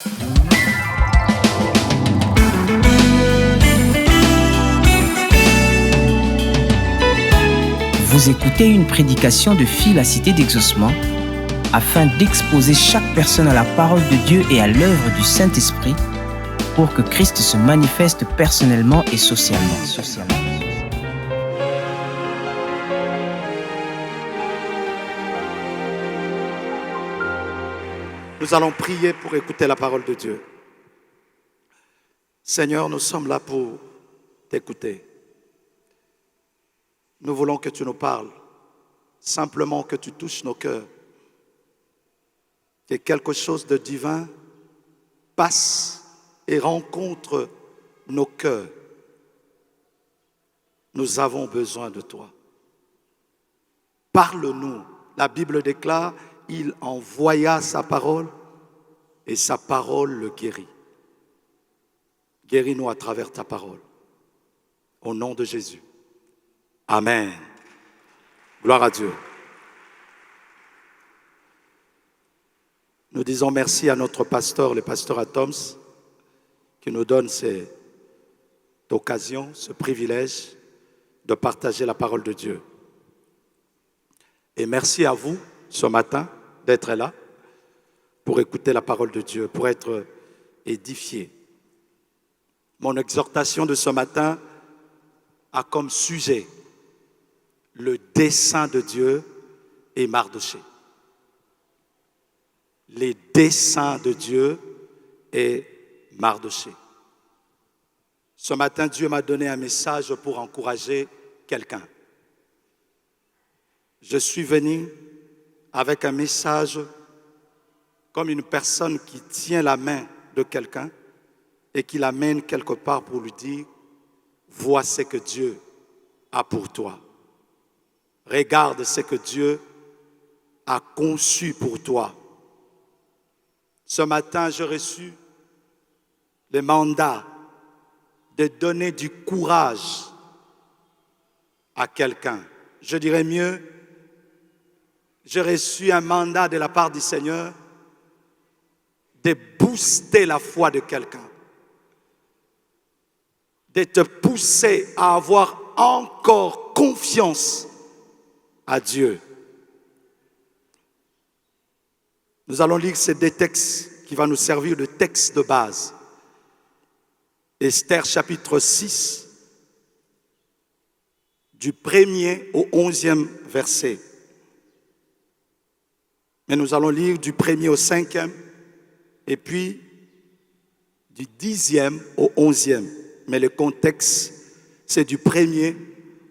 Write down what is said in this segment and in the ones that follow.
Vous écoutez une prédication de Fil la Cité d'Exaucement afin d'exposer chaque personne à la parole de Dieu et à l'œuvre du Saint-Esprit pour que Christ se manifeste personnellement et socialement. Nous allons prier pour écouter la parole de Dieu. Seigneur, nous sommes là pour t'écouter. Nous voulons que tu nous parles, simplement que tu touches nos cœurs, que quelque chose de divin passe et rencontre nos cœurs. Nous avons besoin de toi. Parle-nous. La Bible déclare, il envoya sa parole et sa parole le guérit. Guéris-nous à travers ta parole. Au nom de Jésus. Amen. Gloire à Dieu. Nous disons merci à notre pasteur, le pasteur Atoms, qui nous donne cette occasion, ce privilège de partager la parole de Dieu. Et merci à vous, ce matin, d'être là pour écouter la parole de Dieu, pour être édifié. Mon exhortation de ce matin a comme sujet le dessein de Dieu et Mardochée. Les desseins de Dieu et Mardochée. Ce matin, Dieu m'a donné un message pour encourager quelqu'un. Je suis venu avec un message comme une personne qui tient la main de quelqu'un et qui l'amène quelque part pour lui dire « Vois ce que Dieu a pour toi. Regarde ce que Dieu a conçu pour toi. » Ce matin, j'ai reçu le mandat de donner du courage à quelqu'un. Je dirais mieux, j'ai reçu un mandat de la part du Seigneur de booster la foi de quelqu'un, de te pousser à avoir encore confiance à Dieu. Nous allons lire ces deux textes qui vont nous servir de texte de base. Esther chapitre 6, du 1er au 11e verset. Mais nous allons lire du 1er au 5e et puis du 10e au 11e. Mais le contexte, c'est du 1er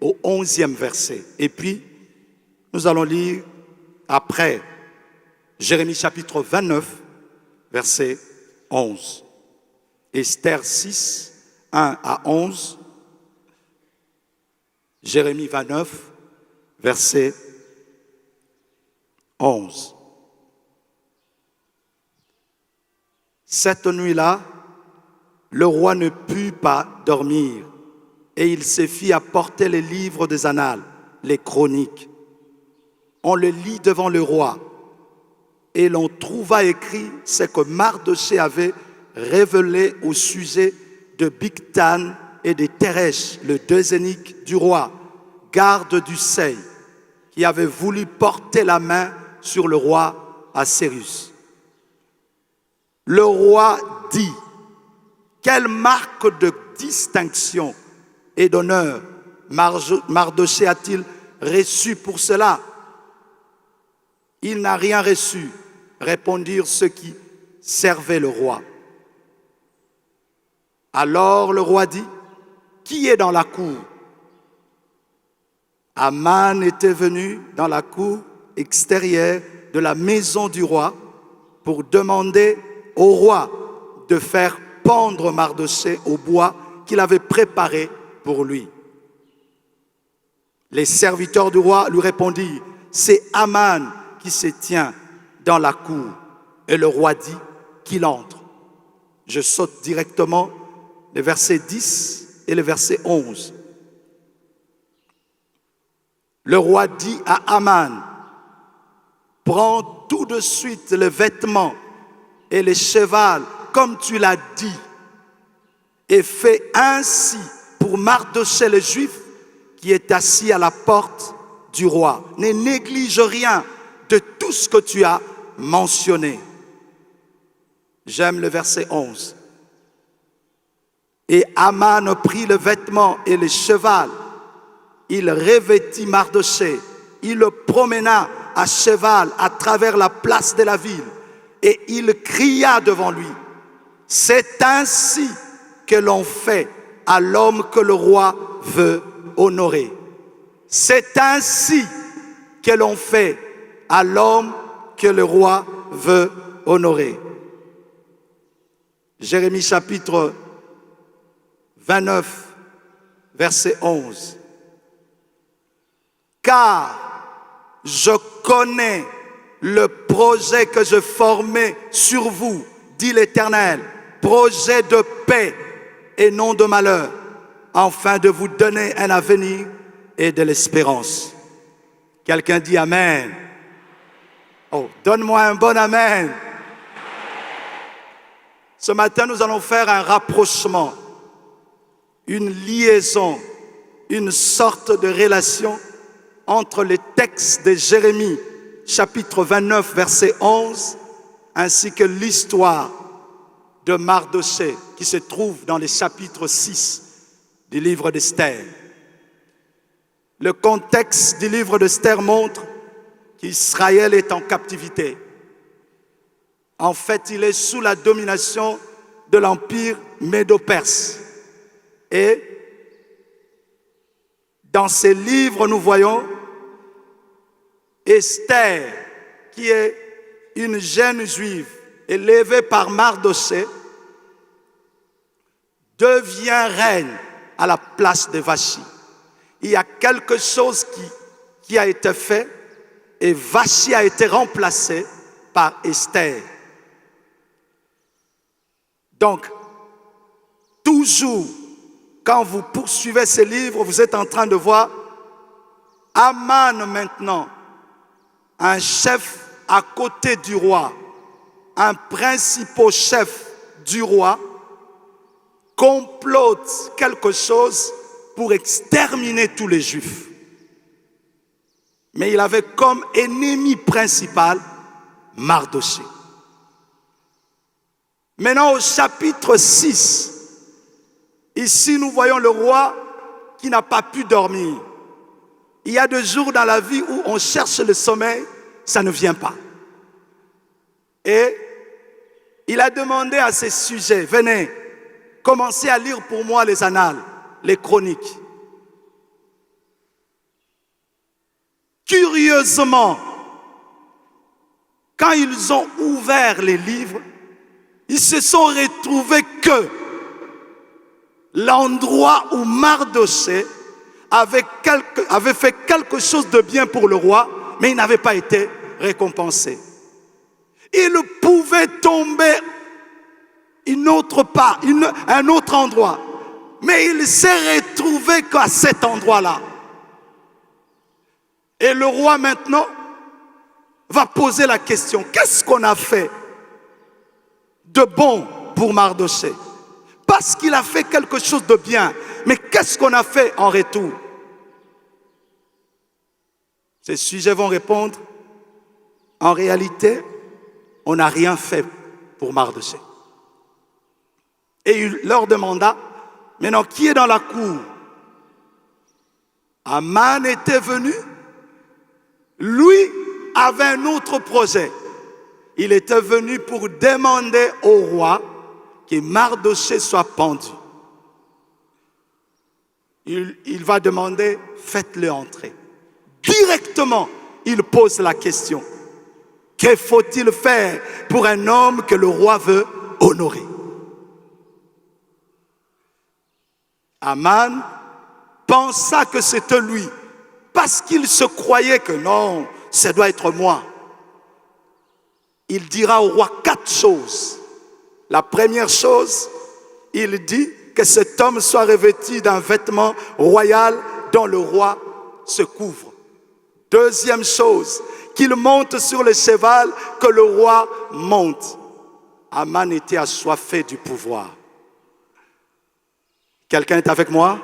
au 11e verset. Et puis, nous allons lire après Jérémie chapitre 29, verset 11. Esther 6, 1 à 11. Jérémie 29, verset 11. Cette nuit-là, le roi ne put pas dormir et il se fit apporter les livres des annales, les chroniques. On le lit devant le roi et l'on trouva écrit ce que Mardochée avait révélé au sujet de Bigtan et de Teresh, les deux eunuques du roi, garde du seuil, qui avaient voulu porter la main sur le roi Assuérus. Le roi dit, quelle marque de distinction et d'honneur Mardochée a-t-il reçu pour cela? Il n'a rien reçu, répondirent ceux qui servaient le roi. Alors le roi dit, qui est dans la cour? Aman était venu dans la cour extérieure de la maison du roi pour demander au roi de faire pendre Mardochée au bois qu'il avait préparé pour lui. Les serviteurs du roi lui répondirent, c'est Aman qui se tient dans la cour. Et le roi dit qu'il entre. Je saute directement le verset 10 et le verset 11. Le roi dit à Aman, prends tout de suite le vêtement et le cheval comme tu l'as dit, et fais ainsi pour Mardochée le Juif qui est assis à la porte du roi. Ne néglige rien de tout ce que tu as mentionné. J'aime le verset 11. Et Aman prit le vêtement et le cheval. Il revêtit Mardochée. Il le promena à cheval à travers la place de la ville. Et il cria devant lui. C'est ainsi que l'on fait à l'homme que le roi veut honorer. C'est ainsi que l'on fait à l'homme que le roi veut honorer. Jérémie chapitre 29, verset 11. Car je connais le projet que je formais sur vous, dit l'Éternel, projet de paix et non de malheur, afin de vous donner un avenir et de l'espérance. Quelqu'un dit Amen. Oh, donne-moi un bon Amen. Ce matin, nous allons faire un rapprochement, une liaison, une sorte de relation entre les textes de Jérémie, chapitre 29, verset 11, ainsi que l'histoire de Mardochée, qui se trouve dans le chapitre 6 du livre d'Esther. Le contexte du livre d'Esther montre qu'Israël est en captivité. En fait, il est sous la domination de l'empire médo-perse. Et dans ces livres, nous voyons Esther, qui est une jeune juive élevée par Mardochée, devient reine à la place de Vachi. Il y a quelque chose qui a été fait et Vachi a été remplacé par Esther. Donc, toujours, quand vous poursuivez ces livres, vous êtes en train de voir Aman maintenant, un chef à côté du roi, un principal chef du roi, complote quelque chose pour exterminer tous les Juifs. Mais il avait comme ennemi principal Mardochée. Maintenant au chapitre 6, ici nous voyons le roi qui n'a pas pu dormir. Il y a des jours dans la vie où on cherche le sommeil, ça ne vient pas. Et il a demandé à ses sujets, venez, commencez à lire pour moi les annales, les chroniques. Curieusement, quand ils ont ouvert les livres, ils se sont retrouvés que l'endroit où Mardochée avait fait quelque chose de bien pour le roi, mais il n'avait pas été récompensé. Il pouvait tomber une autre part, un autre endroit, mais il s'est retrouvé qu'à cet endroit-là. Et le roi maintenant va poser la question, qu'est-ce qu'on a fait de bon pour Mardochée? Parce qu'il a fait quelque chose de bien, mais qu'est-ce qu'on a fait en retour? Ces sujets vont répondre, en réalité, on n'a rien fait pour Mardochée. Et il leur demanda, maintenant qui est dans la cour? Aman était venu, lui avait un autre projet. Il était venu pour demander au roi que Mardochée soit pendu. Il va demander, faites-le entrer. Directement, il pose la question. Que faut-il faire pour un homme que le roi veut honorer? Aman pensa que c'était lui, parce qu'il se croyait que non, ça doit être moi. Il dira au roi 4 choses. La première chose, il dit que cet homme soit revêtu d'un vêtement royal dont le roi se couvre. Deuxième chose, qu'il monte sur le cheval que le roi monte. Aman était assoiffé du pouvoir. Quelqu'un est avec moi?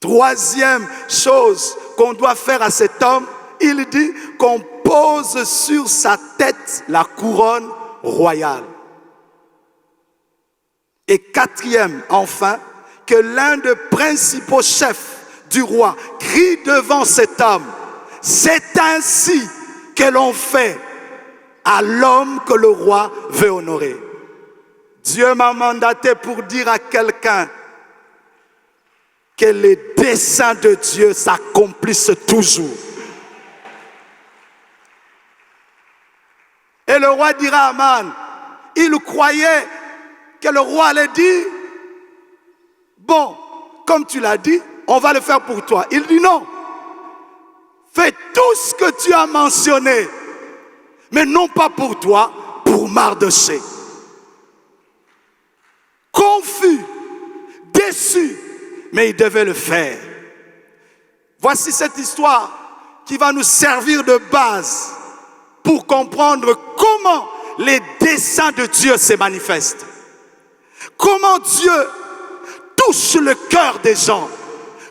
Troisième chose qu'on doit faire à cet homme, il dit qu'on pose sur sa tête la couronne royale. Et quatrième, enfin, que l'un des principaux chefs du roi crie devant cet homme, c'est ainsi que l'on fait à l'homme que le roi veut honorer. Dieu m'a mandaté pour dire à quelqu'un que les desseins de Dieu s'accomplissent toujours. Et le roi dira à Aman, il croyait que le roi allait dire, bon, comme tu l'as dit, on va le faire pour toi. Il dit non, fais tout ce que tu as mentionné, mais non pas pour toi, pour Mardochée. Confus, déçu, mais il devait le faire. Voici cette histoire qui va nous servir de base pour comprendre comment les desseins de Dieu se manifestent. Comment Dieu touche le cœur des gens.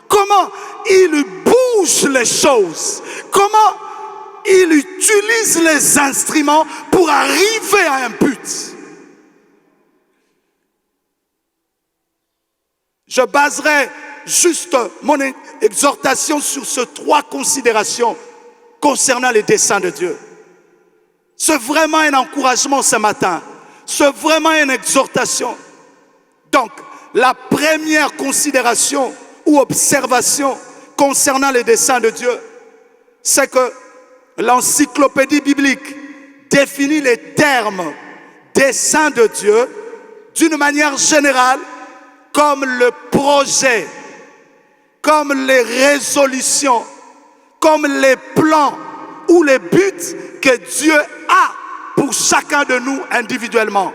Comment il bouge les choses. Comment il utilise les instruments pour arriver à un but. Je baserai juste mon exhortation sur ces trois considérations concernant les desseins de Dieu. C'est vraiment un encouragement ce matin. C'est vraiment une exhortation. Donc, la première considération ou observation concernant les desseins de Dieu, c'est que l'encyclopédie biblique définit les termes desseins de Dieu d'une manière générale comme le projet, comme les résolutions, comme les plans ou les buts que Dieu a pour chacun de nous individuellement.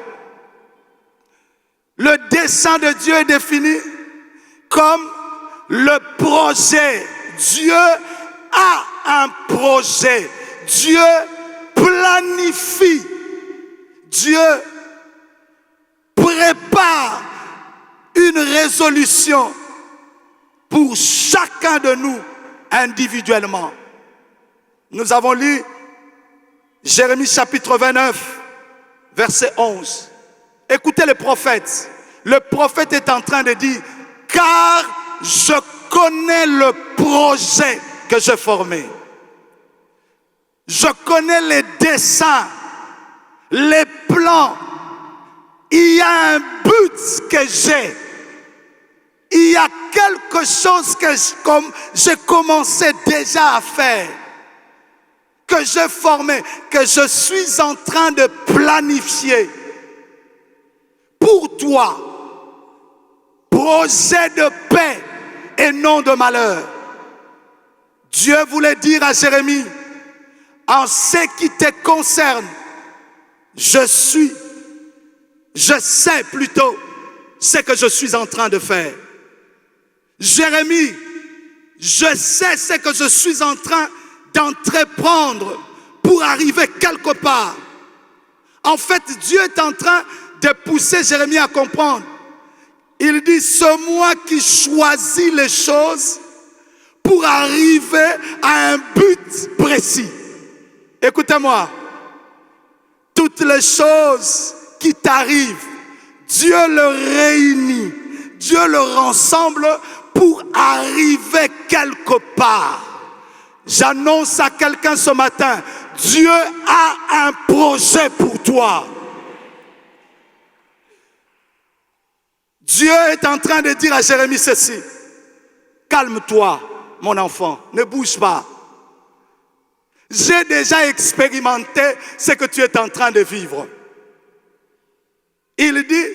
Le dessein de Dieu est défini comme le projet. Dieu a un projet. Dieu planifie. Dieu prépare une résolution pour chacun de nous individuellement. Nous avons lu Jérémie chapitre 29, verset 11. Écoutez le prophète. Le prophète est en train de dire, car je connais le projet que j'ai formé. Je connais les desseins, les plans. Il y a un but que j'ai. Il y a quelque chose que j'ai commencé déjà à faire, que j'ai formé, que je suis en train de planifier. Pour toi, projet de paix et non de malheur. Dieu voulait dire à Jérémie, en ce qui te concerne, je sais plutôt ce que je suis en train de faire. Jérémie, je sais ce que je suis en train d'entreprendre pour arriver quelque part. En fait, Dieu est en train de pousser Jérémie à comprendre. Il dit, c'est moi qui choisis les choses pour arriver à un but précis. Écoutez-moi, toutes les choses qui t'arrivent, Dieu le réunit, Dieu le rassemble pour arriver quelque part. J'annonce à quelqu'un ce matin, Dieu a un projet pour toi. Dieu est en train de dire à Jérémie ceci, calme-toi, mon enfant, ne bouge pas. J'ai déjà expérimenté ce que tu es en train de vivre. Il dit,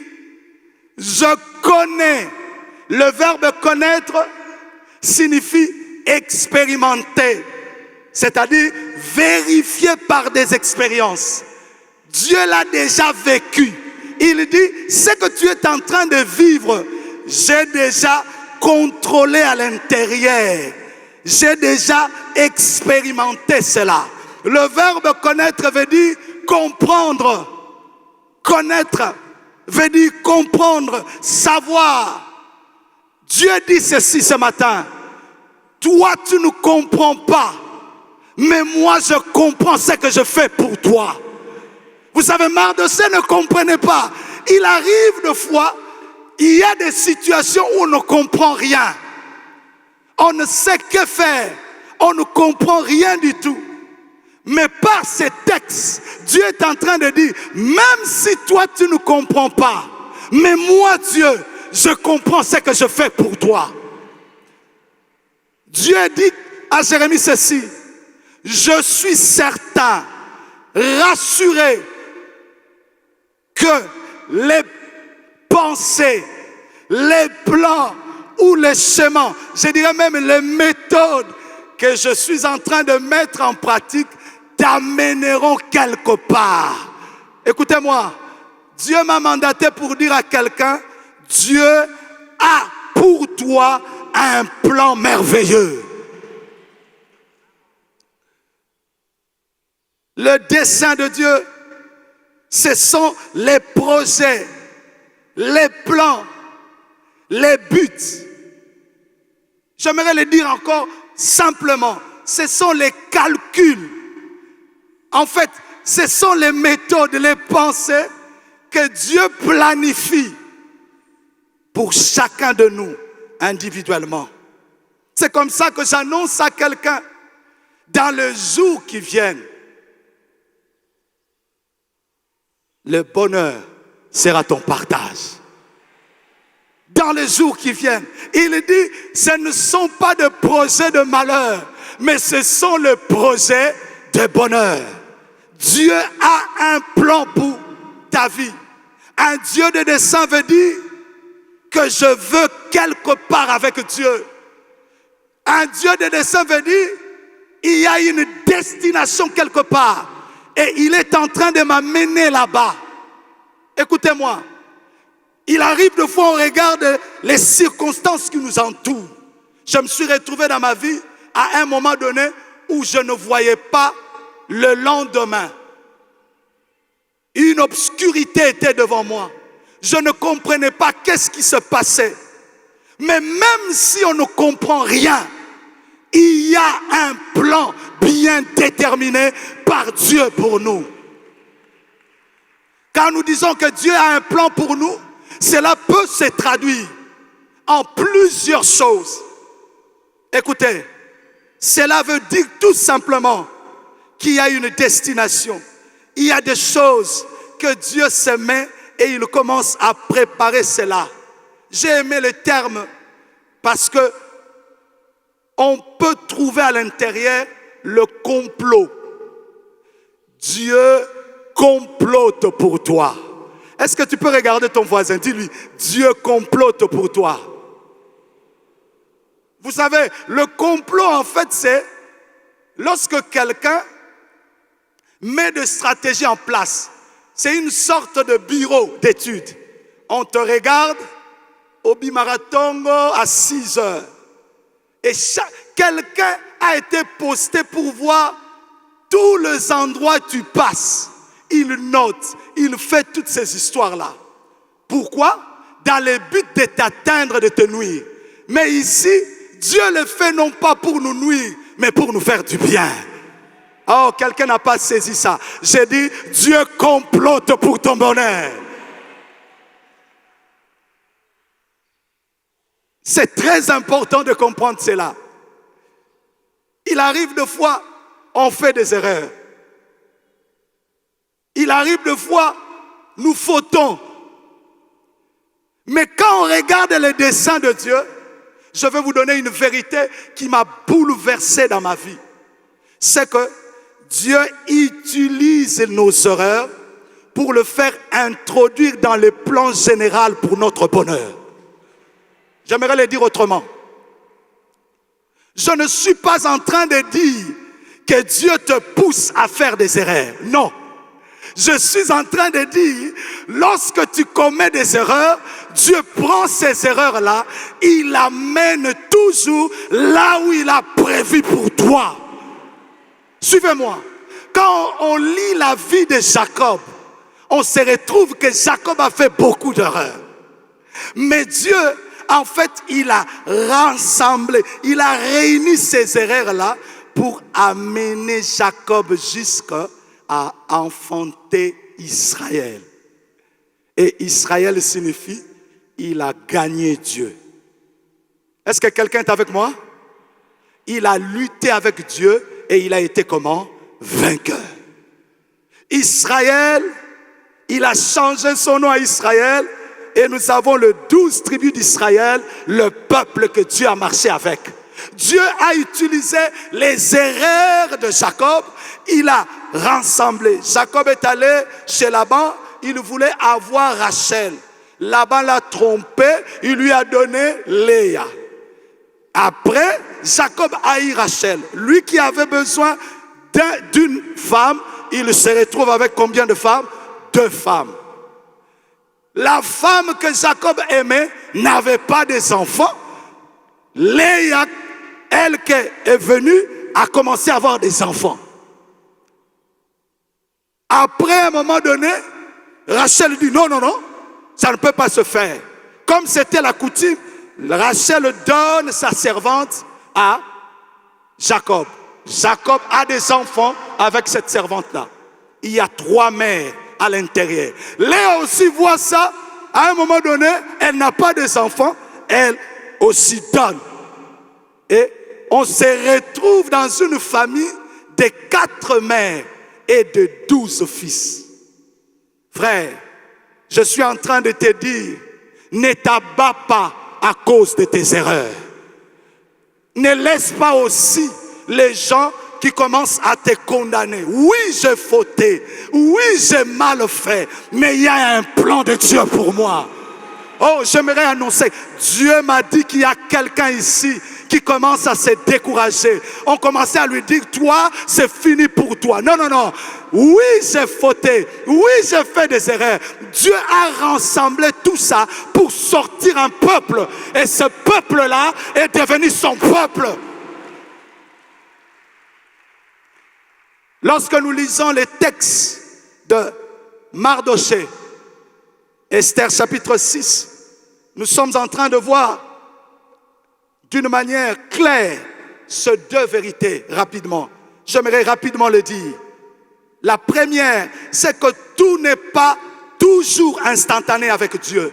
je connais. Le verbe connaître signifie expérimenter, c'est-à-dire vérifier par des expériences. Dieu l'a déjà vécu. Il dit, ce que tu es en train de vivre, j'ai déjà contrôlé à l'intérieur. J'ai déjà expérimenté cela. Le verbe connaître veut dire comprendre. Connaître veut dire comprendre, savoir. Dieu dit ceci ce matin. Toi, tu ne comprends pas. Mais moi, je comprends ce que je fais pour toi. Vous savez, Mardochée ne comprenait pas. Il arrive des fois, il y a des situations où on ne comprend rien. On ne sait que faire. On ne comprend rien du tout. Mais par ces textes, Dieu est en train de dire, même si toi tu ne comprends pas, mais moi Dieu, je comprends ce que je fais pour toi. Dieu dit à Jérémie ceci, je suis certain, rassuré, que les pensées, les plans ou les chemins, je dirais même les méthodes que je suis en train de mettre en pratique t'amèneront quelque part. Écoutez-moi, Dieu m'a mandaté pour dire à quelqu'un, Dieu a pour toi un plan merveilleux. Le dessein de Dieu, ce sont les projets, les plans, les buts. J'aimerais le dire encore simplement, ce sont les calculs. En fait, ce sont les méthodes, les pensées que Dieu planifie pour chacun de nous individuellement. C'est comme ça que j'annonce à quelqu'un dans les jours qui viennent. Le bonheur sera ton partage. Dans les jours qui viennent, il dit, ce ne sont pas des projets de malheur, mais ce sont les projets de bonheur. Dieu a un plan pour ta vie. Un Dieu de dessein veut dire que je veux quelque part avec Dieu. Un Dieu de dessein veut dire il y a une destination quelque part. Et il est en train de m'amener là-bas. Écoutez-moi. Il arrive de fois, on regarde les circonstances qui nous entourent. Je me suis retrouvé dans ma vie à un moment donné où je ne voyais pas le lendemain. Une obscurité était devant moi. Je ne comprenais pas qu'est-ce qui se passait. Mais même si on ne comprend rien, il y a un plan bien déterminé par Dieu pour nous. Quand nous disons que Dieu a un plan pour nous, cela peut se traduire en plusieurs choses. Écoutez, cela veut dire tout simplement qu'il y a une destination. Il y a des choses que Dieu se met et il commence à préparer cela. J'ai aimé le terme parce que on peut trouver à l'intérieur le complot. Dieu complote pour toi. Est-ce que tu peux regarder ton voisin? Dis-lui, Dieu complote pour toi. Vous savez, le complot en fait c'est lorsque quelqu'un met des stratégies en place. C'est une sorte de bureau d'études. On te regarde au Bimaratongo à 6 heures. Et quelqu'un a été posté pour voir tous les endroits où tu passes. Il note, il fait toutes ces histoires-là. Pourquoi? Dans le but de t'atteindre, de te nuire. Mais ici, Dieu le fait non pas pour nous nuire, mais pour nous faire du bien. Oh, quelqu'un n'a pas saisi ça. J'ai dit, Dieu complote pour ton bonheur. C'est très important de comprendre cela. Il arrive des fois, on fait des erreurs. Il arrive des fois, nous fautons. Mais quand on regarde les desseins de Dieu, je vais vous donner une vérité qui m'a bouleversé dans ma vie. C'est que Dieu utilise nos erreurs pour le faire introduire dans le plan général pour notre bonheur. J'aimerais le dire autrement. Je ne suis pas en train de dire que Dieu te pousse à faire des erreurs. Non. Je suis en train de dire, lorsque tu commets des erreurs, Dieu prend ces erreurs-là, il l'amène toujours là où il a prévu pour toi. Suivez-moi. Quand on lit la vie de Jacob, on se retrouve que Jacob a fait beaucoup d'erreurs. Mais Dieu, en fait, il a rassemblé, il a réuni ces erreurs-là pour amener Jacob jusqu'à enfanter Israël. Et Israël signifie, il a gagné Dieu. Est-ce que quelqu'un est avec moi? Il a lutté avec Dieu et il a été comment? Vainqueur. Israël, il a changé son nom à Israël et nous avons le 12 tribus d'Israël, le peuple que Dieu a marché avec. Dieu a utilisé les erreurs de Jacob, il a rassemblé. Jacob est allé chez Laban, il voulait avoir Rachel. Laban l'a trompé, il lui a donné Léa. Après, Jacob a eu Rachel. Lui qui avait besoin d'une femme, il se retrouve avec combien de femmes? 2 femmes. La femme que Jacob aimait n'avait pas des enfants. Léa, elle qui est venue, a commencé à avoir des enfants. Après, à un moment donné, Rachel dit non, ça ne peut pas se faire. Comme c'était la coutume, Rachel donne sa servante à Jacob. Jacob a des enfants avec cette servante-là. Il y a 3 mères à l'intérieur. Léa aussi voit ça. À un moment donné, elle n'a pas des enfants. Elle aussi donne. Et on se retrouve dans une famille de 4 mères et de 12 fils. Frère, je suis en train de te dire, ne t'abats pas à cause de tes erreurs. Ne laisse pas aussi les gens qui commencent à te condamner. Oui, j'ai fauté. Oui, j'ai mal fait. Mais il y a un plan de Dieu pour moi. Oh, j'aimerais annoncer. Dieu m'a dit qu'il y a quelqu'un ici qui commence à se décourager. On commençait à lui dire, toi, c'est fini pour toi. Non. Oui, j'ai fauté. Oui, j'ai fait des erreurs. Dieu a rassemblé tout ça pour sortir un peuple. Et ce peuple-là est devenu son peuple. Lorsque nous lisons les textes de Mardochée, Esther chapitre 6, nous sommes en train de voir d'une manière claire ces 2 vérités rapidement. J'aimerais rapidement le dire. La première, c'est que tout n'est pas toujours instantané avec Dieu.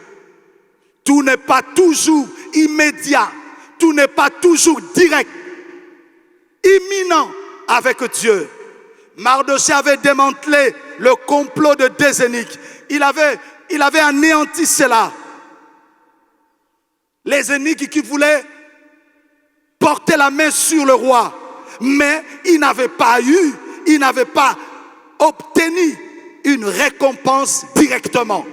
Tout n'est pas toujours immédiat. Tout n'est pas toujours direct, imminent avec Dieu. Mardochée avait démantelé le complot de Dézénique. Il avait anéanti cela. Les eunuques qui voulaient porter la main sur le roi. Mais il n'avait pas obtenu une récompense directement.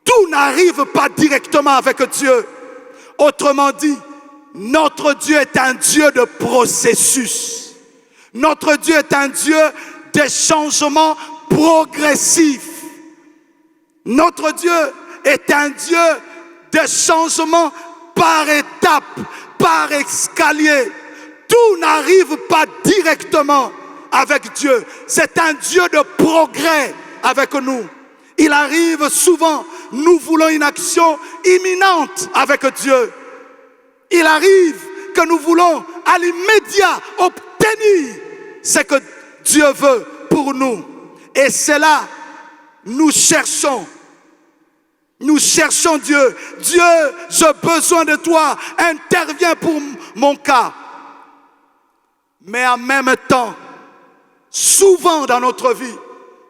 Tout n'arrive pas directement avec Dieu. Autrement dit, notre Dieu est un Dieu de processus. Notre Dieu est un Dieu de changement progressif. Notre Dieu est un Dieu de changement par étapes, par escalier. Tout n'arrive pas directement avec Dieu. C'est un Dieu de progrès avec nous. Il arrive souvent, nous voulons une action imminente avec Dieu. Il arrive que nous voulons à l'immédiat obtenir ce que Dieu veut pour nous. Et c'est là, nous cherchons Dieu. Dieu, j'ai besoin de toi. Interviens pour mon cas. Mais en même temps, souvent dans notre vie,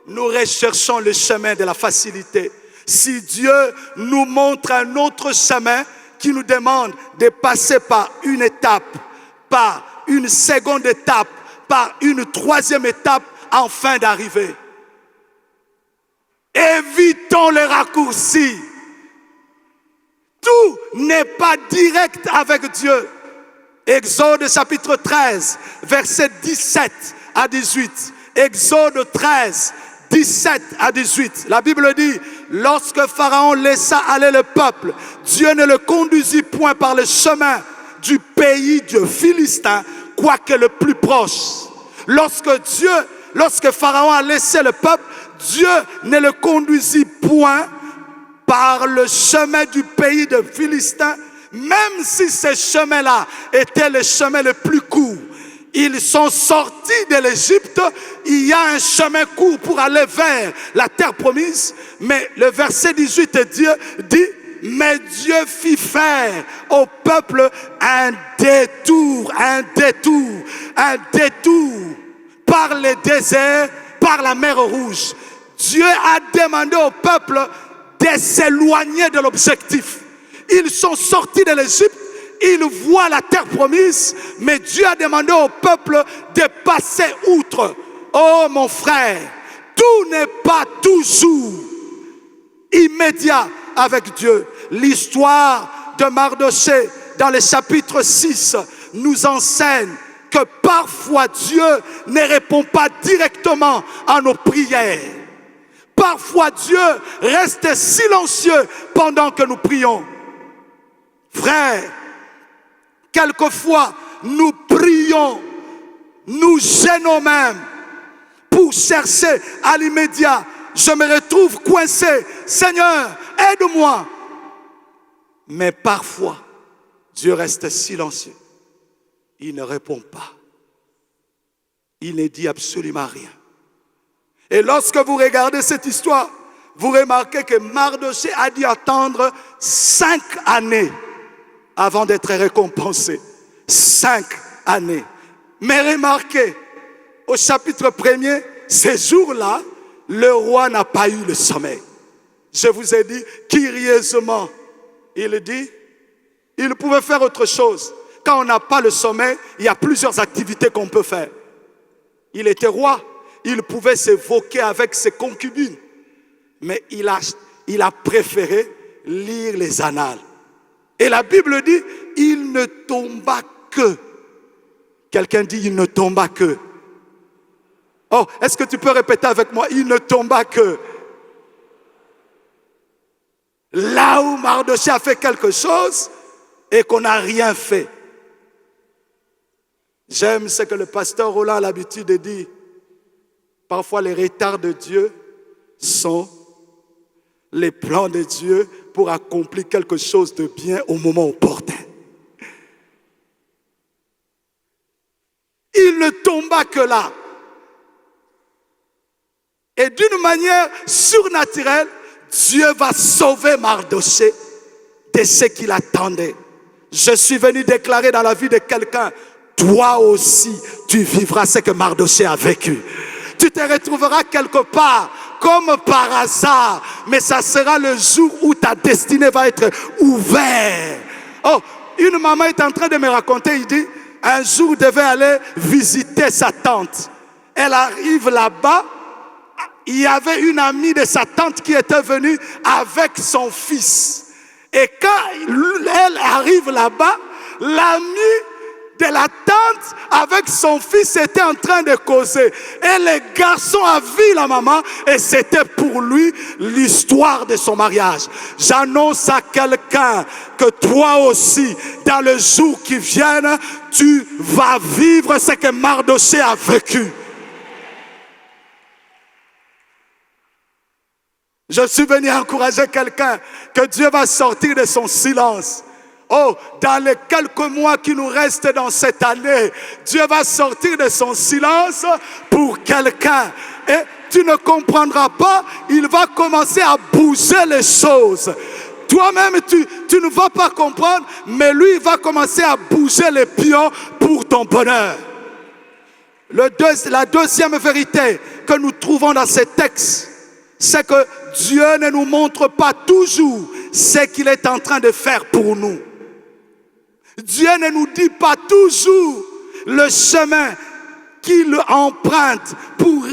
nous recherchons le chemin de la facilité. Si Dieu nous montre un autre chemin qui nous demande de passer par une étape, par une seconde étape, par une 3e étape, afin d'arriver. Évitons les raccourcis. Tout n'est pas direct avec Dieu. Exode chapitre 13, versets 17 à 18. Exode 13, 17 à 18. La Bible dit, lorsque Pharaon laissa aller le peuple, Dieu ne le conduisit point par le chemin du pays du Philistin, quoique le plus proche. Lorsque Pharaon a laissé le peuple, Dieu ne le conduisit point par le chemin du pays de Philistins, même si ces chemins-là étaient les chemins les plus courts. Ils sont sortis de l'Égypte, il y a un chemin court pour aller vers la terre promise, mais le verset 18 dit, mais Dieu fit faire au peuple un détour par les déserts, par la mer Rouge. Dieu a demandé au peuple de s'éloigner de l'objectif. Ils sont sortis de l'Égypte, ils voient la terre promise, mais Dieu a demandé au peuple de passer outre. Oh mon frère, tout n'est pas toujours immédiat avec Dieu. L'histoire de Mardochée dans le chapitre 6 nous enseigne que parfois Dieu ne répond pas directement à nos prières. Parfois Dieu reste silencieux pendant que nous prions. Frère, quelquefois nous prions, nous gênons même pour chercher à l'immédiat. Je me retrouve coincé. Seigneur, aide-moi. Mais parfois, Dieu reste silencieux. Il ne répond pas. Il ne dit absolument rien. Et lorsque vous regardez cette histoire, vous remarquez que Mardochée a dû attendre 5 années avant d'être récompensé. 5 années. Mais remarquez, au chapitre 1er, ces jours-là, le roi n'a pas eu le sommeil. Je vous ai dit, curieusement, il dit, il pouvait faire autre chose. Quand on n'a pas le sommeil, il y a plusieurs activités qu'on peut faire. Il était roi, il pouvait s'évoquer avec ses concubines. Mais il a préféré lire les annales. Et la Bible dit, il ne tomba que. Quelqu'un dit, il ne tomba que. Oh, est-ce que tu peux répéter avec moi? Il ne tomba que. Là où Mardochée a fait quelque chose et qu'on n'a rien fait. J'aime ce que le pasteur Roland a l'habitude de dire. Parfois les retards de Dieu sont les plans de Dieu pour accomplir quelque chose de bien au moment opportun. Il ne tomba que là. Et d'une manière surnaturelle, Dieu va sauver Mardochée de ce qu'il attendait. Je suis venu déclarer dans la vie de quelqu'un, toi aussi, tu vivras ce que Mardochée a vécu. Tu te retrouveras quelque part comme par hasard, mais ça sera le jour où ta destinée va être ouverte. Oh, une maman est en train de me raconter, il dit, un jour, devait aller visiter sa tante. Elle arrive là-bas, il y avait une amie de sa tante qui était venue avec son fils. Et quand elle arrive là-bas, l'amie de la tante avec son fils était en train de causer. Et le garçon a vu la maman et c'était pour lui l'histoire de son mariage. J'annonce à quelqu'un que toi aussi, dans le jour qui vient, tu vas vivre ce que Mardochée a vécu. Je suis venu encourager quelqu'un que Dieu va sortir de son silence. Oh, dans les quelques mois qui nous restent dans cette année, Dieu va sortir de son silence pour quelqu'un. Et tu ne comprendras pas, il va commencer à bouger les choses. Toi-même, tu ne vas pas comprendre, mais lui, il va commencer à bouger les pions pour ton bonheur. La deuxième vérité que nous trouvons dans ces textes, c'est que Dieu ne nous montre pas toujours ce qu'il est en train de faire pour nous. Dieu ne nous dit pas toujours le chemin qu'il emprunte pour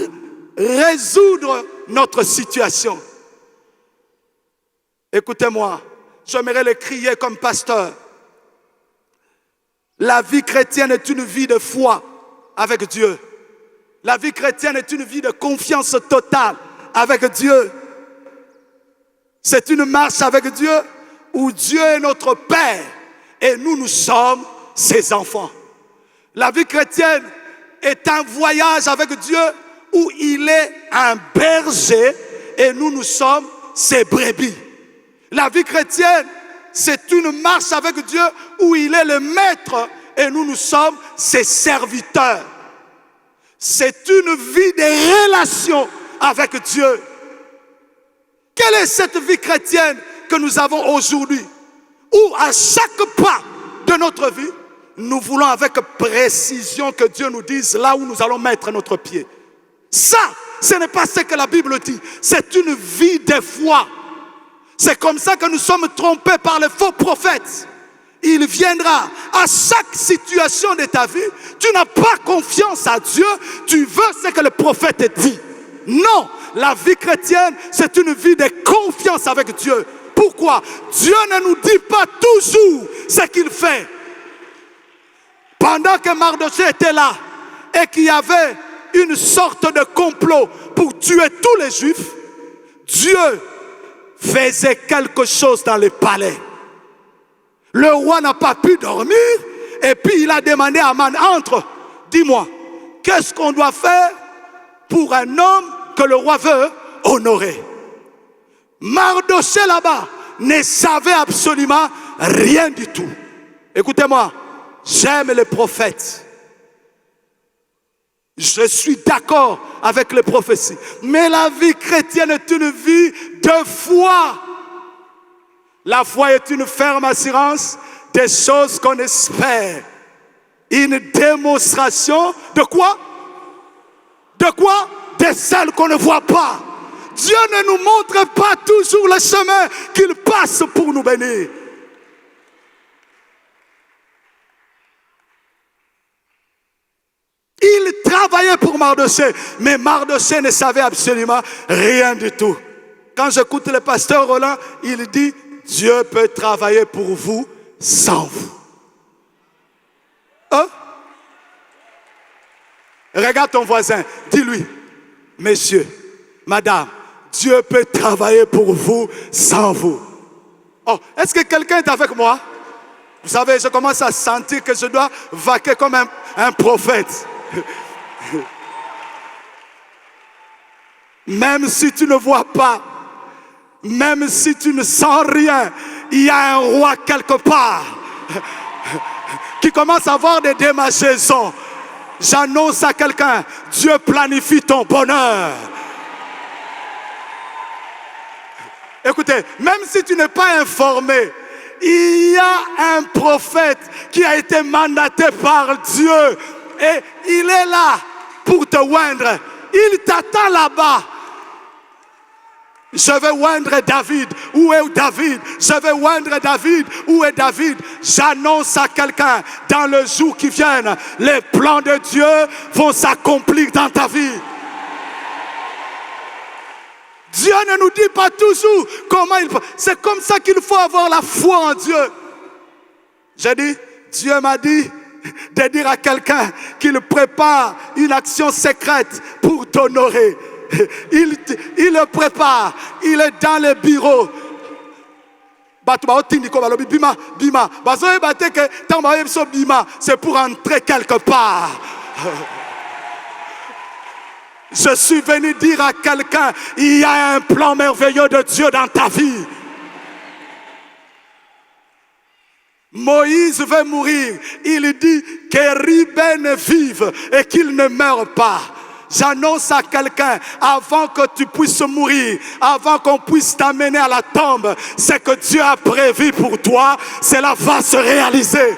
résoudre notre situation. Écoutez-moi, j'aimerais le crier comme pasteur. La vie chrétienne est une vie de foi avec Dieu. La vie chrétienne est une vie de confiance totale avec Dieu. C'est une marche avec Dieu où Dieu est notre Père et nous sommes ses enfants. La vie chrétienne est un voyage avec Dieu où il est un berger et nous sommes ses brebis. La vie chrétienne, c'est une marche avec Dieu où il est le maître et nous sommes ses serviteurs. C'est une vie de relation avec Dieu. Quelle est cette vie chrétienne que nous avons aujourd'hui? Où à chaque pas de notre vie, nous voulons avec précision que Dieu nous dise là où nous allons mettre notre pied. Ça, ce n'est pas ce que la Bible dit. C'est une vie de foi. C'est comme ça que nous sommes trompés par les faux prophètes. Il viendra à chaque situation de ta vie. Tu n'as pas confiance à Dieu. Tu veux ce que le prophète dit. Non, la vie chrétienne, c'est une vie de confiance avec Dieu. Pourquoi? Dieu ne nous dit pas toujours ce qu'il fait. Pendant que Mardochée était là et qu'il y avait une sorte de complot pour tuer tous les Juifs, Dieu faisait quelque chose dans le palais. Le roi n'a pas pu dormir et puis il a demandé à Aman, entre, dis-moi, qu'est-ce qu'on doit faire pour un homme que le roi veut honorer? Mardochée là-bas ne savait absolument rien du tout. Écoutez-moi, j'aime les prophètes. Je suis d'accord avec les prophéties. Mais la vie chrétienne est une vie de foi. La foi est une ferme assurance des choses qu'on espère. Une démonstration de quoi? De quoi? De celles qu'on ne voit pas. Dieu ne nous montre pas toujours le chemin qu'il passe pour nous bénir. Il travaillait pour Mardochée, mais Mardochée ne savait absolument rien du tout. Quand j'écoute le pasteur Roland, il dit, Dieu peut travailler pour vous sans vous. Hein? Regarde ton voisin, dis-lui, messieurs, madame, Dieu peut travailler pour vous sans vous. Oh, est-ce que quelqu'un est avec moi? Vous savez, je commence à sentir que je dois vaquer comme un prophète. Même si tu ne vois pas, même si tu ne sens rien, il y a un roi quelque part qui commence à avoir des démangeaisons. J'annonce à quelqu'un, Dieu planifie ton bonheur. Écoutez, même si tu n'es pas informé, il y a un prophète qui a été mandaté par Dieu et il est là pour te oindre. Il t'attend là-bas. Je vais oindre David. Où est David? Je vais oindre David. Où est David? J'annonce à quelqu'un, dans le jour qui vient, les plans de Dieu vont s'accomplir dans ta vie. Dieu ne nous dit pas toujours comment il... C'est comme ça qu'il faut avoir la foi en Dieu. J'ai dit, Dieu m'a dit de dire à quelqu'un qu'il prépare une action secrète pour t'honorer. Il le prépare. Il est dans le bureau. C'est pour entrer quelque part. Je suis venu dire à quelqu'un, il y a un plan merveilleux de Dieu dans ta vie. Moïse veut mourir. Il dit que Ruben vive et qu'il ne meure pas. J'annonce à quelqu'un, avant que tu puisses mourir, avant qu'on puisse t'amener à la tombe, ce que Dieu a prévu pour toi, cela va se réaliser.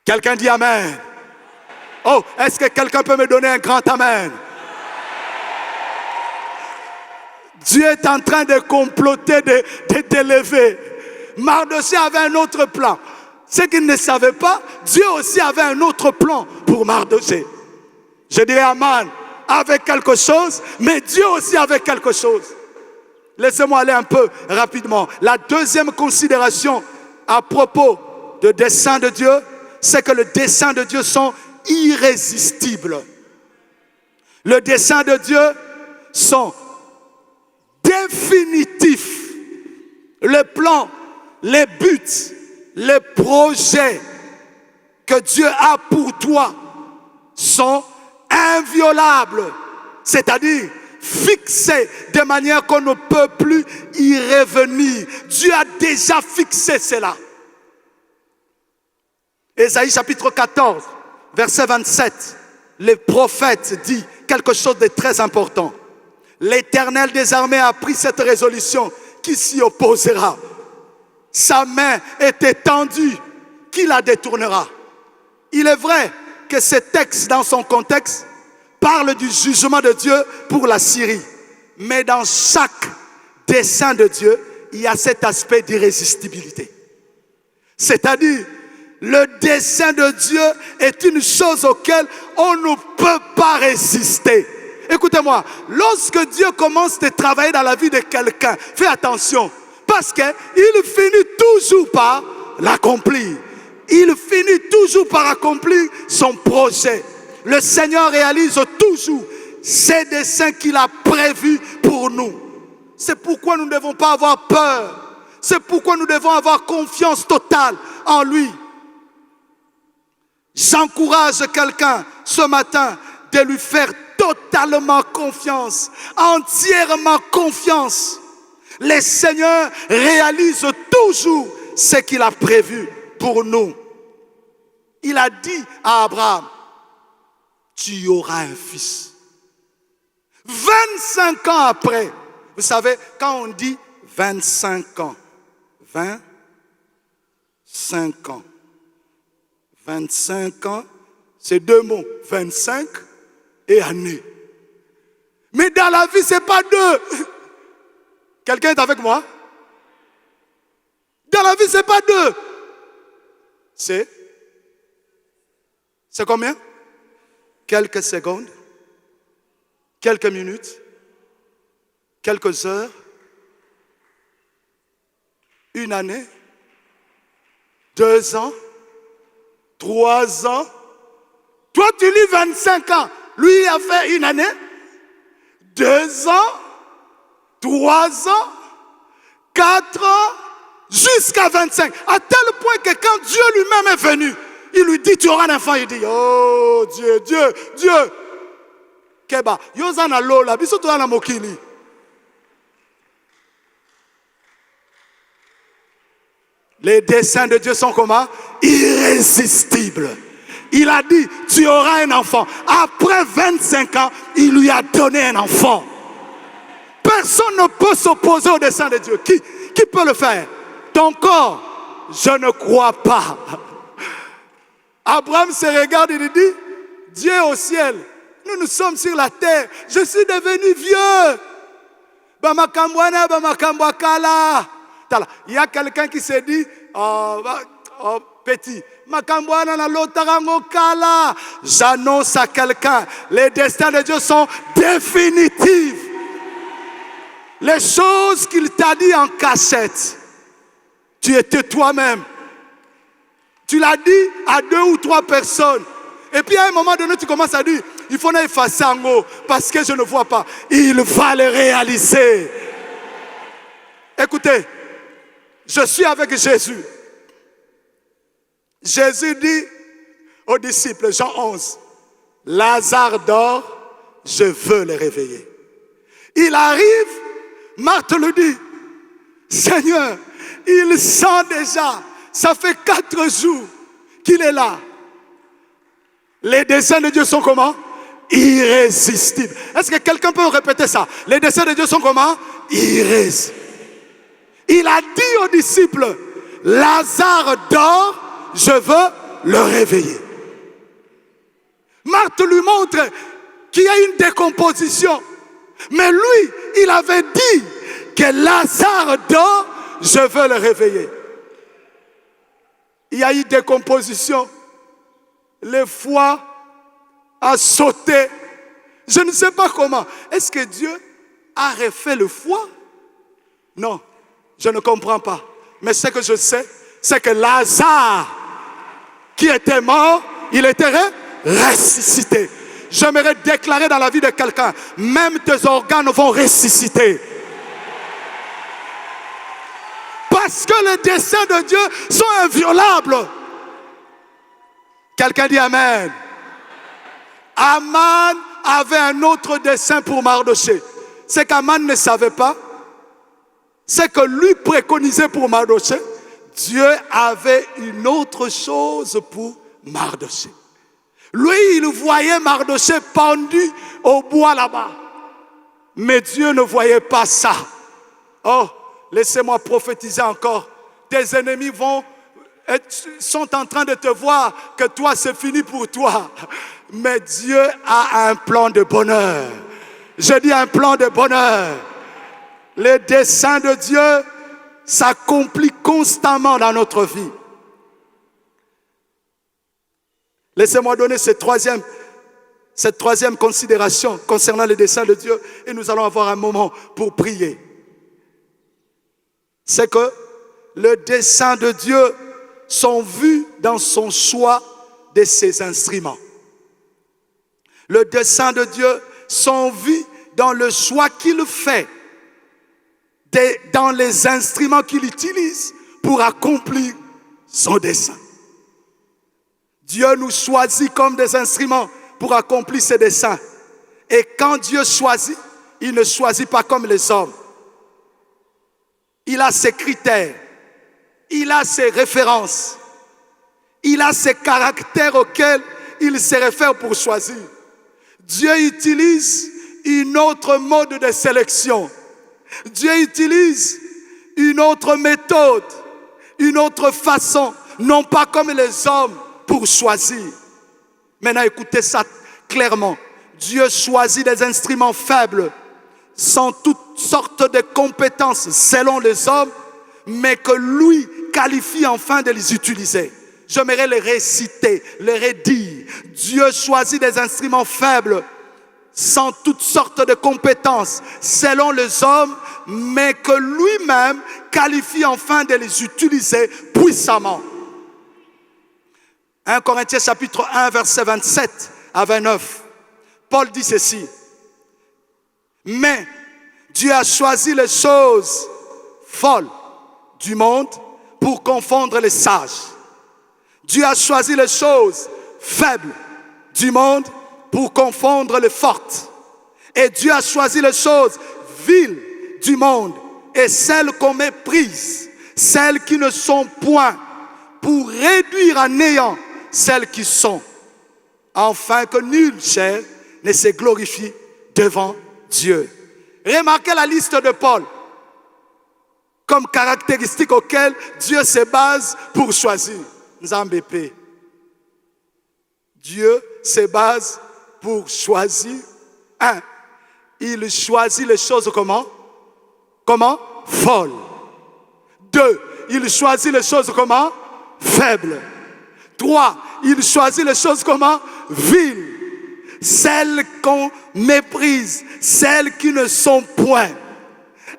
Quelqu'un dit Amen. Oh, est-ce que quelqu'un peut me donner un grand Amen? Dieu est en train de comploter, de t'élever. Mardochée avait un autre plan. Ce qu'il ne savait pas, Dieu aussi avait un autre plan pour Mardochée. Je dirais Aman avec quelque chose, mais Dieu aussi avec quelque chose. Laissez-moi aller un peu rapidement. La deuxième considération à propos du dessein de Dieu, c'est que les desseins de Dieu sont irrésistibles. Les desseins de Dieu sont définitifs. Le plan, les buts, les projets que Dieu a pour toi sont inviolables, c'est-à-dire fixés de manière qu'on ne peut plus y revenir. Dieu a déjà fixé cela. Ésaïe chapitre 14, verset 27, le prophète dit quelque chose de très important. L'Éternel des armées a pris cette résolution: qui s'y opposera? Sa main est étendue, qui la détournera? Il est vrai que ce texte, dans son contexte, parle du jugement de Dieu pour la Syrie. Mais dans chaque dessein de Dieu, il y a cet aspect d'irrésistibilité. C'est-à-dire, le dessein de Dieu est une chose auquel on ne peut pas résister. Écoutez-moi, lorsque Dieu commence de travailler dans la vie de quelqu'un, fais attention, parce qu'il finit toujours par l'accomplir. Il finit toujours par accomplir son projet. Le Seigneur réalise toujours ses desseins qu'il a prévus pour nous. C'est pourquoi nous ne devons pas avoir peur. C'est pourquoi nous devons avoir confiance totale en lui. J'encourage quelqu'un ce matin de lui faire totalement confiance, entièrement confiance. Le Seigneur réalise toujours ce qu'il a prévu pour nous. Il a dit à Abraham: tu auras un fils. 25 ans après, vous savez, quand on dit 25 ans, 25 ans, 25 ans, c'est deux mots, 25 et année. Mais dans la vie, ce n'est pas deux. Quelqu'un est avec moi? Dans la vie, ce n'est pas deux. C'est combien? Quelques secondes, quelques minutes, quelques heures, une année, 2 ans, 3 ans. Toi, tu lis 25 ans. Lui, il a fait une année, 2 ans, 3 ans, 4 ans, jusqu'à 25. À tel point que quand Dieu lui-même est venu, il lui dit: tu auras un enfant. Il dit: oh Dieu, Dieu, Dieu. Keba, yozana lola, biso to na mokili. Les desseins de Dieu sont comment? Irrésistibles. Il a dit: tu auras un enfant. Après 25 ans, il lui a donné un enfant. Personne ne peut s'opposer au dessein de Dieu. Qui peut le faire? Ton corps, je ne crois pas. Abraham se regarde et il dit: Dieu au ciel, nous sommes sur la terre. Je suis devenu vieux. Il y a quelqu'un qui se dit: petit. J'annonce à quelqu'un, les destins de Dieu sont définitifs. Les choses qu'il t'a dit en cachette, tu étais toi-même. Tu l'as dit à 2 ou 3 personnes. Et puis à un moment donné, tu commences à dire: il faut effacer en haut parce que je ne vois pas. Il va le réaliser. Écoutez, je suis avec Jésus. Jésus dit aux disciples, Jean 11, Lazare dort, je veux le réveiller. Il arrive, Marthe le dit: Seigneur, il sent déjà, ça fait 4 jours qu'il est là. Les desseins de Dieu sont comment? Irrésistibles. Est-ce que quelqu'un peut répéter ça? Les desseins de Dieu sont comment? Irrésistibles. Il a dit aux disciples: Lazare dort, je veux le réveiller. Marthe lui montre qu'il y a une décomposition. Mais lui, il avait dit que Lazare dort, je veux le réveiller. Il y a eu décomposition. Le foie a sauté. Je ne sais pas comment. Est-ce que Dieu a refait le foie? Non, je ne comprends pas. Mais ce que je sais, c'est que Lazare, qui était mort, il était ressuscité. J'aimerais déclarer dans la vie de quelqu'un: même tes organes vont ressusciter. Parce que les desseins de Dieu sont inviolables. Quelqu'un dit Amen. Aman avait un autre dessein pour Mardochée. C'est qu'Aman ne savait pas. C'est que lui préconisait pour Mardochée. Dieu avait une autre chose pour Mardochée. Lui, il voyait Mardochée pendu au bois là-bas. Mais Dieu ne voyait pas ça. Oh, laissez-moi prophétiser encore. Tes ennemis sont en train de te voir que toi, c'est fini pour toi. Mais Dieu a un plan de bonheur. Je dis un plan de bonheur. Les desseins de Dieu s'accomplissent constamment dans notre vie. Laissez-moi donner cette troisième considération concernant les desseins de Dieu et nous allons avoir un moment pour prier. C'est que les desseins de Dieu sont vus dans son choix de ses instruments. Les desseins de Dieu sont vus dans le choix qu'il fait, dans les instruments qu'il utilise pour accomplir son dessein. Dieu nous choisit comme des instruments pour accomplir ses desseins. Et quand Dieu choisit, il ne choisit pas comme les hommes. Il a ses critères, il a ses références, il a ses caractères auxquels il se réfère pour choisir. Dieu utilise une autre mode de sélection. Dieu utilise une autre méthode, une autre façon, non pas comme les hommes pour choisir. Maintenant, écoutez ça clairement. Dieu choisit des instruments faibles, sans toutes sortes de compétences selon les hommes, mais que lui qualifie enfin de les utiliser. J'aimerais les réciter, les redire. Dieu choisit des instruments faibles, sans toutes sortes de compétences selon les hommes, mais que lui-même qualifie enfin de les utiliser puissamment. 1 Corinthiens chapitre 1, verset 27 à 29. Paul dit ceci. Mais Dieu a choisi les choses folles du monde pour confondre les sages. Dieu a choisi les choses faibles du monde pour confondre les fortes. Et Dieu a choisi les choses viles du monde et celles qu'on méprise, celles qui ne sont point, pour réduire à néant celles qui sont, afin que nulle chair ne se glorifie devant Dieu. Remarquez la liste de Paul comme caractéristique auxquelles Dieu se base pour choisir. Nzambépé. Dieu se base pour choisir. 1. Il choisit les choses comment? Comment? Folles. 2. Il choisit les choses comment? Faibles. 3. Il choisit les choses comment? Viles. Celles qu'on méprise, celles qui ne sont point.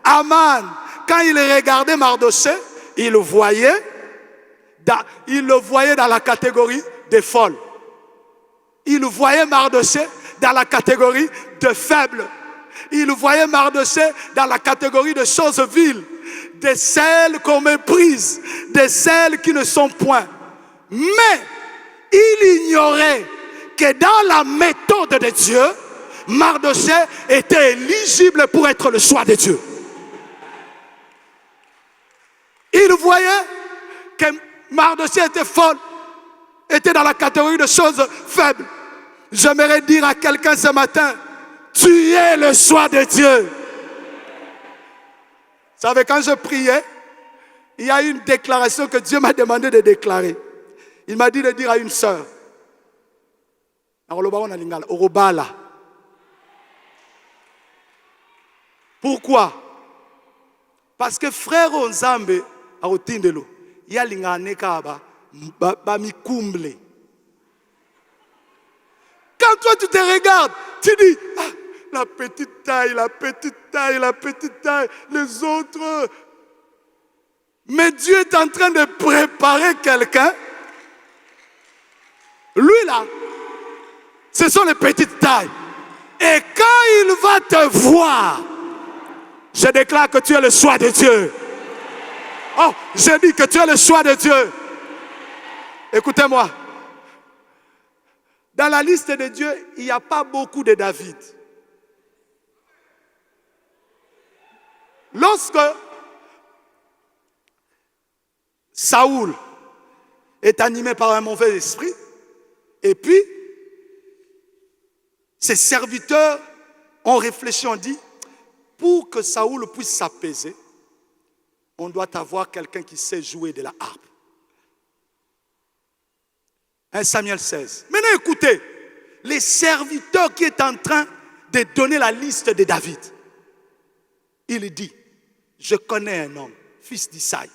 Aman, quand il regardait Mardochée, il le voyait dans la catégorie des folles. Il voyait Mardochée dans la catégorie de faibles. Il voyait Mardochée dans la catégorie de choses viles, de celles qu'on méprise, de celles qui ne sont point. Mais il ignorait que dans la méthode de Dieu, Mardochée était éligible pour être le choix de Dieu. Il voyait que Mardochée était folle, était dans la catégorie de choses faibles. J'aimerais dire à quelqu'un ce matin, tu es le choix de Dieu. Vous savez, quand je priais, il y a une déclaration que Dieu m'a demandé de déclarer. Il m'a dit de dire à une sœur, pourquoi? Parce que frère Onzambe a otindelo, il y a lingane kaba ba mi kumble. Quand toi tu te regardes, tu dis la petite taille, la petite taille, la petite taille, les autres. Mais Dieu est en train de préparer quelqu'un. Lui là, ce sont les petites tailles. Et quand il va te voir, je déclare que tu es le choix de Dieu. Oh, je dis que tu es le choix de Dieu. Écoutez-moi. Dans la liste de Dieu, il n'y a pas beaucoup de David. Lorsque Saoul est animé par un mauvais esprit, et puis ses serviteurs ont réfléchi, ont dit, pour que Saoul puisse s'apaiser, on doit avoir quelqu'un qui sait jouer de la harpe. 1 Samuel 16. Maintenant écoutez, les serviteurs qui est en train de donner la liste de David, il dit, je connais un homme, fils d'Isaïe.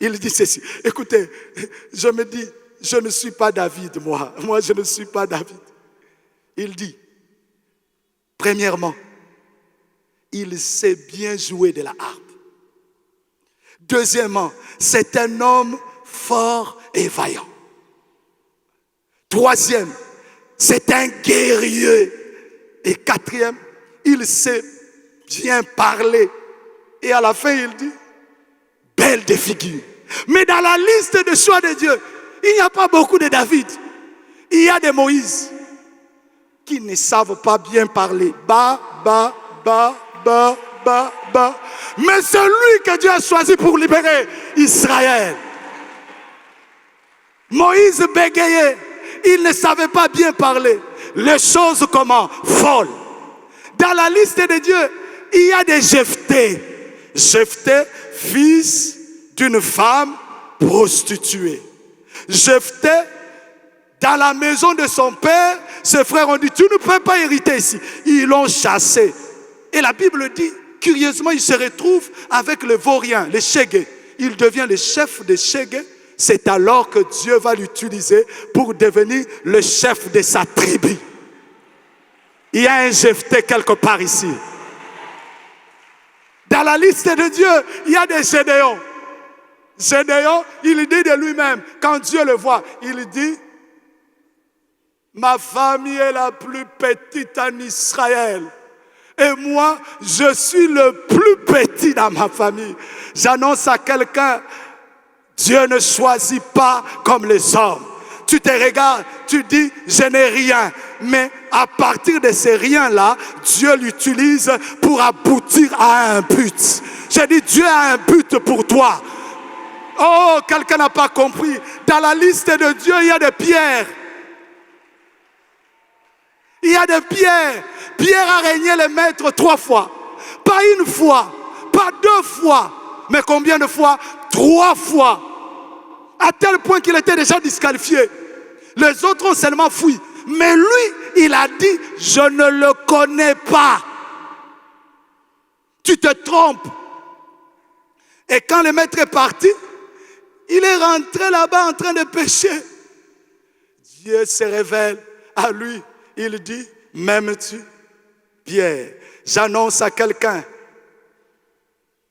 Il dit ceci, écoutez, je me dis, je ne suis pas David, moi je ne suis pas David. Il dit, premièrement, il sait bien jouer de la harpe. Deuxièmement, c'est un homme fort et vaillant. Troisième, c'est un guerrier. Et quatrième, il sait bien parler. Et à la fin, il dit, belle de figure. Mais dans la liste de choix de Dieu, il n'y a pas beaucoup de David. Il y a des Moïse qui ne savent pas bien parler. Mais celui que Dieu a choisi pour libérer Israël. Moïse bégayait. Il ne savait pas bien parler. Les choses comment? Folles. Dans la liste de Dieu, il y a des Jephthé. Jephthé, fils d'une femme prostituée. Jephthé, dans la maison de son père, ses frères ont dit, tu ne peux pas hériter ici. Ils l'ont chassé. Et la Bible dit, curieusement, il se retrouve avec le vaurien, le Chégué. Il devient le chef des Chégués. C'est alors que Dieu va l'utiliser pour devenir le chef de sa tribu. Il y a un Jephthé quelque part ici. Dans la liste de Dieu, il y a des Gédéons. Gédéon, il dit de lui-même, quand Dieu le voit, il dit, ma famille est la plus petite en Israël. Et moi, je suis le plus petit dans ma famille. J'annonce à quelqu'un, Dieu ne choisit pas comme les hommes. Tu te regardes, tu dis, je n'ai rien. Mais à partir de ces riens-là, Dieu l'utilise pour aboutir à un but. J'ai dit, Dieu a un but pour toi. Oh, quelqu'un n'a pas compris. Dans la liste de Dieu, il y a des pierres. Il y a des pierres. Pierre a régné le maître 3 fois. Pas une fois, pas 2 fois. Mais combien de fois? 3 fois. À tel point qu'il était déjà disqualifié. Les autres ont seulement fui. Mais lui, il a dit, je ne le connais pas. Tu te trompes. Et quand le maître est parti, il est rentré là-bas en train de pécher. Dieu se révèle à lui. Il dit, m'aimes-tu? Pierre, j'annonce à quelqu'un,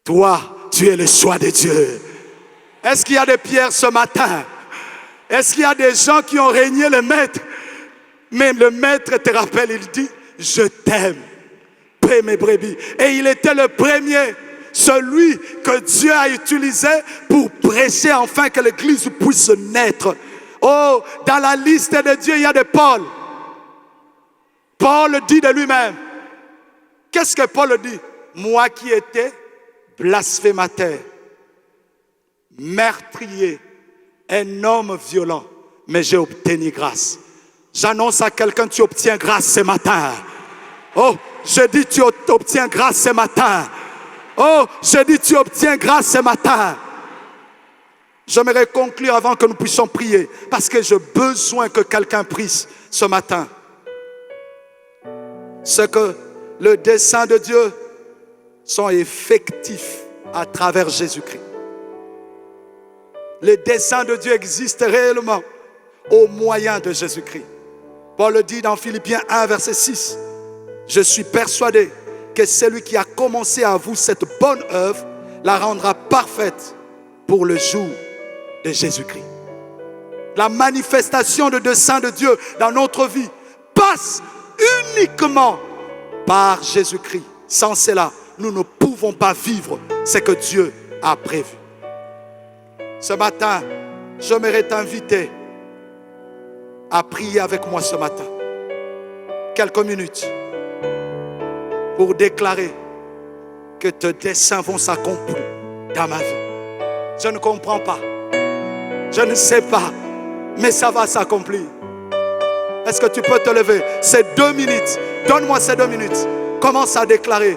toi, tu es le choix de Dieu. Est-ce qu'il y a des pierres ce matin? Est-ce qu'il y a des gens qui ont régné le maître? Mais le maître te rappelle, il dit, je t'aime, paie mes brebis. Et il était le premier, celui que Dieu a utilisé pour prêcher enfin que l'église puisse naître. Oh, dans la liste de Dieu, il y a des Paul. Paul dit de lui-même, qu'est-ce que Paul dit? Moi qui étais blasphémateur, meurtrier, un homme violent, mais j'ai obtenu grâce. J'annonce à quelqu'un, tu obtiens grâce ce matin. Oh, je dis tu obtiens grâce ce matin. Oh, je dis tu obtiens grâce ce matin. J'aimerais conclure avant que nous puissions prier, parce que j'ai besoin que quelqu'un prie ce matin. C'est que le dessein de Dieu sont effectifs à travers Jésus-Christ. Le dessein de Dieu existe réellement au moyen de Jésus-Christ. Paul le dit dans Philippiens 1, verset 6. Je suis persuadé que celui qui a commencé à vous cette bonne œuvre la rendra parfaite pour le jour de Jésus-Christ. La manifestation de dessein de Dieu dans notre vie passe uniquement par Jésus-Christ. Sans cela, nous ne pouvons pas vivre ce que Dieu a prévu. Ce matin, j'aimerais t'inviter à prier avec moi ce matin. Quelques minutes pour déclarer que tes desseins vont s'accomplir dans ma vie. Je ne comprends pas. Je ne sais pas. Mais ça va s'accomplir. Est-ce que tu peux te lever? C'est 2 minutes. Donne-moi ces 2 minutes. Commence à déclarer